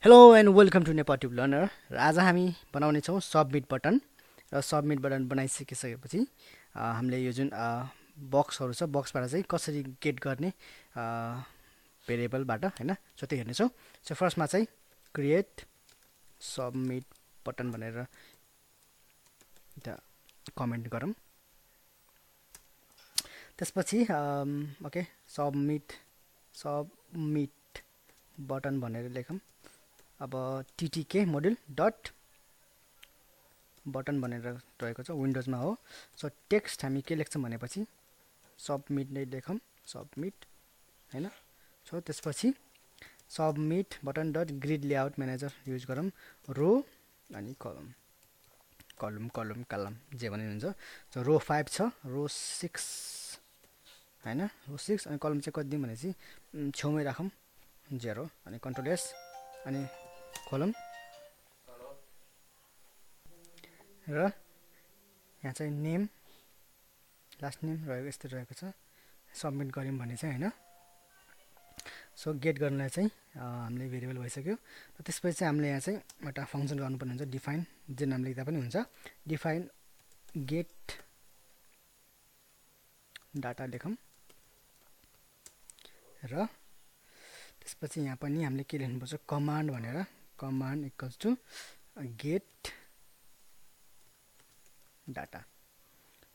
Hello and welcome to NepaTube learner. र आज हामी बनाउने छौँ सबमिट बटन। र सबमिट बटन बनाइसकिसकेपछि हामीले यो जुन बक्सहरू छ बक्सबाट चाहिँ कसरी गेट गर्ने भेरिएबलबाट हैन, सो त्यो हेर्नेछौँ। सो फर्स्टमा चाहिँ क्रिएट सबमिट बटन भनेर एउटा कमेन्ट गरौँ। त्यसपछि ओके सबमिट बटन भनेर लेखौँ। अब टीटीके मोड्युल डट बटन भनेर रहेको छ, विन्डोजमा हो। सो टेक्स्ट हामी के लेख्छौँ भनेपछि सबमिट नै लेखौँ, सबमिट हैन। सो त्यसपछि submit button dot grid layout manager use गरौँ। रो अनि कलम जे भने हुन्छ। सो रो 5 छ, रो 6 हैन, रो 6 अनि कलम चाहिँ कति दिउँ भनेपछि छेउमै राखौँ 0 अनि कन्ट्रोल एस अनि खोलौँ। र यहाँ चाहिँ नेम लास्ट नेम रहेको यस्तो रहेको छ। सबमिट गऱ्यौँ भने चाहिँ हैन। सो गेट गर्नलाई चाहिँ हामीले भेरिएबल भइसक्यो। र त्यसपछि चाहिँ हामीले यहाँ चाहिँ एउटा फङ्सन गर्नुपर्ने हुन्छ, डिफाइन, जे नाम लेख्दा पनि हुन्छ। डिफाइन गेट डाटा लेखौँ। र त्यसपछि यहाँ पनि हामीले के लेख्नुपर्छ, कमान्ड भनेर, command equals to get data.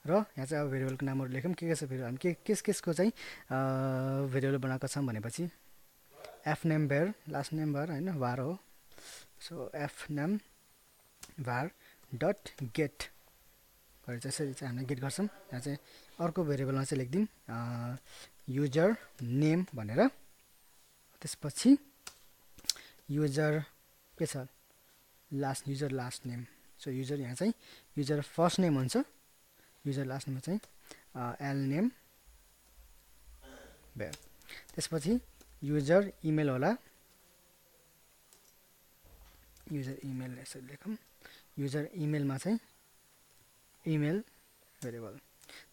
र यहाँ चाहिँ अब भेरिएबलको नामहरू लेखौँ। के छ भेरिएबल, हामी केसको चाहिँ भेरिएबल बनाएको छौँ भनेपछि F name var, last name भर हैन, var हो। सो F name var dot get गरेर चाहिँ यसरी चाहिँ हामीले गेट गर्छौँ। यहाँ चाहिँ अर्को भेरिएबलमा चाहिँ लेखिदिउँ युजर नेम भनेर। त्यसपछि युजर के छ, user last name. So user यहाँ चाहिँ युजर फर्स्ट नेम हुन्छ, युजर लास्ट नेममा चाहिँ एल नेम भेर। त्यसपछि युजर इमेल होला, युजर इमेल यसरी लेखौँ। युजर इमेलमा चाहिँ इमेल भेरिएबल।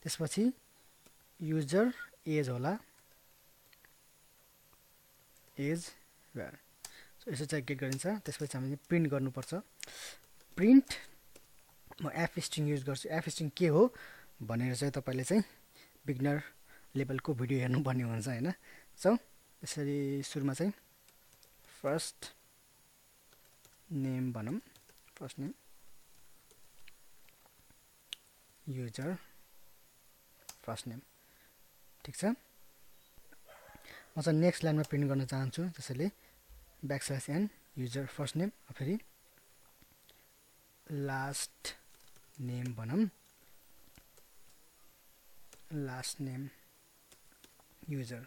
त्यसपछि युजर एज होला, एज भेर। सो यसो चाहिँ गेट गरिन्छ। त्यसपछि हामीले प्रिन्ट गर्नुपर्छ। प्रिन्ट म एफ स्ट्रिङ युज गर्छु। एफ स्ट्रिङ के हो भनेर चाहिँ तपाईँले चाहिँ बिगनर लेभलको भिडियो हेर्नुपर्ने हुन्छ हैन। सो यसरी सुरुमा चाहिँ फर्स्ट नेम भनौँ, first name user first name, ठिक छ। म चाहिँ नेक्स्ट लाइनमा प्रिन्ट गर्न चाहन्छु, त्यसैले \n युजर फर्स्ट नेम, फेरि लास्ट नेम भनौँ, last name user,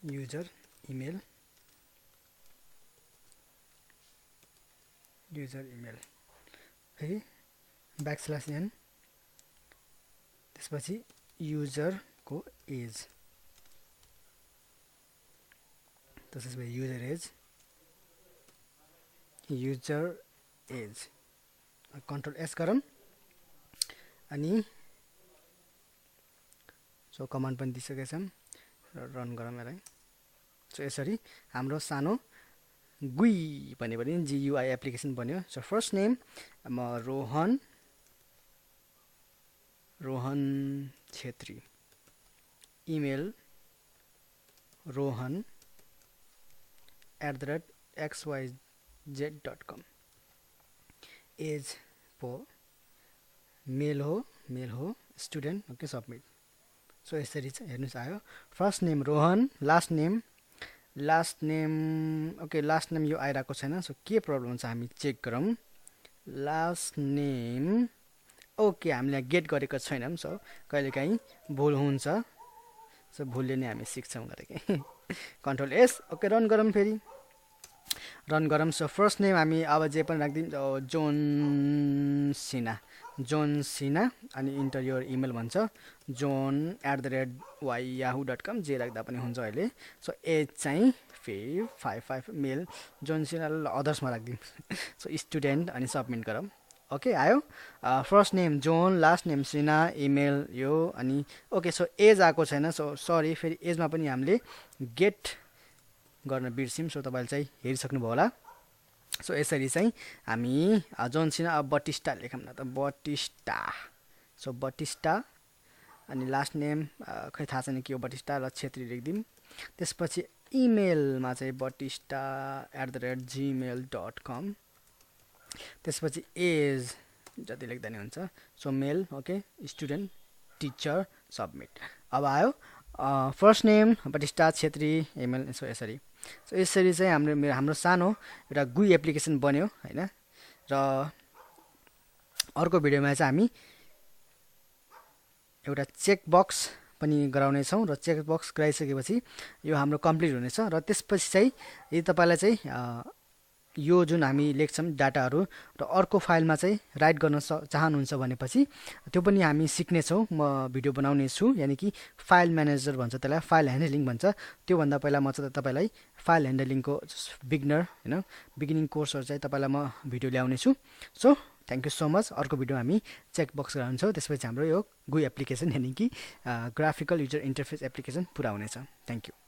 user email, user email, फेरि \n, त्यसपछि युजरको एज, त्यसपछि user age, user age, control S गरौँ। अनि सो कमान्ड पनि दिइसकेका छौँ र रन गरौँ यसलाई। सो यसरी हाम्रो सानो गुई भन्यो भने GUI एप्लिकेसन बन्यो। सो फर्स्ट नेम म Rohan Chhetri, email rohan@xyz.com, as पो मेल हो, स्टुडेन्ट, ओके सबमिट। सो यसरी चाहिँ हेर्नुहोस् आयो। First name Rohan, last name okay, last name यो आइरहेको छैन। सो के प्रब्लम हुन्छ हामी चेक गरौँ। लास्ट नेम ओके, हामीले गेट गरेको छैनौँ। सो कहिलेकाहीँ भुल हुन्छ। सो भुलले नै हामी सिक्छौँ गरेकै। कन्ट्रोल एस, ओके रन गरौँ, फेरि रन गरौँ। सो फर्स्ट नेम हामी अब जे पनि राखिदिउँ, जोन सिना अनि इन्टर योर इमेल भन्छ, john@yahoo.com, जे राख्दा पनि हुन्छ अहिले। सो एज चाहिँ फेरि 55 मेल, जोन सिना अदर्समा राखिदिउँ। सो स्टुडेन्ट अनि सबमिट गरौँ। ओके आयो first name John last name Cena email यो अनि ओके सो एज आएको छैन सो सरी फेरि एजमा पनि हामीले गेट गर्न बिर्स्यौँ सो तपाईँले चाहिँ हेरिसक्नुभयो होला सो यसरी चाहिँ हामी जोन सिना अब बटिस्टा लेखौँ न त बटिस्टा सो बटिस्टा अनि लास्ट नेम खै थाहा छैन के हो बटिस्टा र छेत्री लेखिदिउँ त्यसपछि इमेलमा चाहिँ batista@gmail.com त्यसपछि एज जति लेख्दा नि हुन्छ सो mail okay student teacher submit अब आयो first name Batista Chhetri email सो यसरी चाहिँ हाम्रो सानो एउटा गुई एप्लिकेसन बन्यो होइन र अर्को भिडियोमा चाहिँ हामी एउटा चेक बक्स पनि गराउनेछौँ र चेक बक्स गराइसकेपछि यो हाम्रो कम्प्लिट हुनेछ र त्यसपछि चाहिँ यदि तपाईँलाई चाहिँ यो जुन हामी लेख्छौँ डाटाहरू र अर्को फाइलमा चाहिँ राइट गर्न चाहनुहुन्छ भनेपछि त्यो पनि हामी सिक्नेछौँ म भिडियो बनाउने छु यानि कि फाइल म्यानेजर भन्छ त्यसलाई फाइल ह्यान्डलिङ भन्छ त्योभन्दा पहिला म चाहिँ तपाईँलाई फाइल ह्यान्डलिङको बिगिनिङ कोर्सहरू चाहिँ तपाईँलाई म भिडियो ल्याउने छु so thank you so much अर्को भिडियो हामी चेक बक्स गराउँछौँ त्यसपछि हाम्रो यो गुई एप्लिकेसन यानि कि ग्राफिकल युजर इन्टरफेस एप्लिकेसन पुरा हुनेछ थ्याङ्क यू